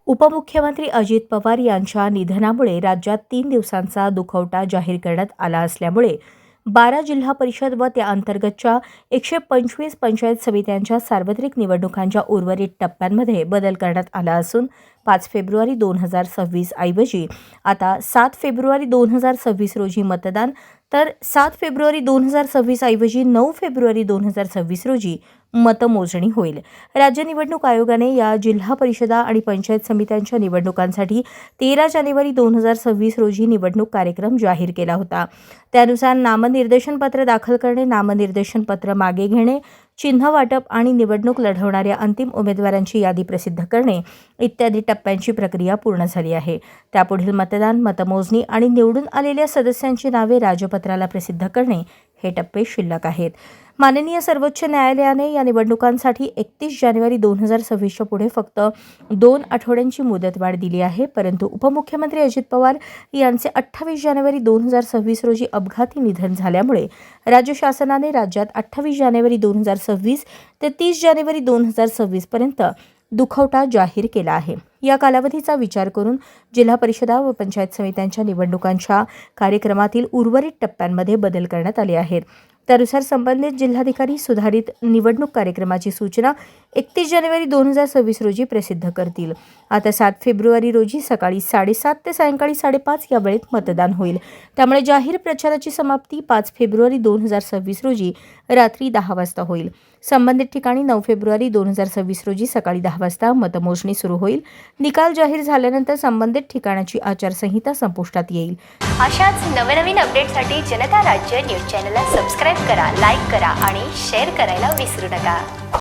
उपमुख्यमंत्री अजित पवार यांच्या निधनामुळे राज्यात 3 दिवसांचा दुखवटा जाहीर करण्यात आला असल्यामुळे 12 जिल्हा परिषद व त्या अंतर्गतच्या 125 पंचायत समित्यांच्या सार्वत्रिक निवडणुकांच्या उर्वरित टप्प्यांमध्ये बदल करण्यात आला असून 5 फेब्रुवारी 2026 ऐवजी आता 7 फेब्रुवारी 2026 रोजी मतदान, तर 7 फेब्रुवारी 2026 ऐवजी 9 फेब्रुवारी 2026 रोजी मतमोजणी होईल। राज्य निवडणूक आयोगाने या जिल्हा परिषदा आणि पंचायत समित्यांच्या निवडणुकांसाठी 13 जानेवारी 2026 रोजी निवडणूक कार्यक्रम जाहीर केला होता। त्यानुसार नामनिर्देशन पत्र दाखल करणे, नामनिर्देशन पत्र मागे घेणे, चिन्ह वाटप आणि निवडणूक लढवणाऱ्या अंतिम उमेदवारांची यादी प्रसिद्ध करणे इत्यादी टप्प्यांची प्रक्रिया पूर्ण झाली आहे। त्यापुढील मतदान, मतमोजणी आणि निवडून आलेल्या सदस्यांची नावे राजपत्राला प्रसिद्ध करणे हे टप्पे शिल्लक आहेत। माननीय सर्वोच्च न्यायालयाने या निवडणुकांसाठी 31 जानेवारी 2026च्या पुढे फक्त 2 आठवड्यांची मुदतवाढ दिली आहे, परंतु उपमुख्यमंत्री अजित पवार यांचे 28 जानेवारी 2026 रोजी अपघाती निधन झाल्यामुळे राज्य शासनाने राज्यात 28 जानेवारी 2026 ते 30 जानेवारी 2026 पर्यंत दुखवटा जाहीर केला आहे। या कालावधीचा विचार करून जिल्हा परिषदा व पंचायत समित्यांच्या निवडणुकांच्या कार्यक्रमातील उर्वरित टप्प्यांमध्ये बदल करण्यात आले आहेत। त्यानुसार संबंधित जिल्हाधिकारी सुधारित निवडणूक कार्यक्रमाची सूचना 31 जानेवारी 2026 रोजी प्रसिद्ध करतील। आता 7 फेब्रुवारी रोजी सकाळी 7:30 ते सायंकाळी 5:30 या वेळेत मतदान होईल। त्यामुळे जाहीर प्रचाराची समाप्ती 5 फेब्रुवारी 2026 रोजी रात्री 10 वाजता होईल। संबंधित ठिकाणी 9 फेब्रुवारी 2026 रोजी सकाळी 10 वाजता मतमोजणी सुरू होईल। निकाल जाहीर झाल्यानंतर संबंधित ठिकाणाची आचारसंहिता संपुष्टात येईल। अशाच नवनवीन अपडेटसाठी जनता राज्य न्यूज चॅनलला सबस्क्राईब करा, लाईक करा आणि शेअर करायला विसरू नका।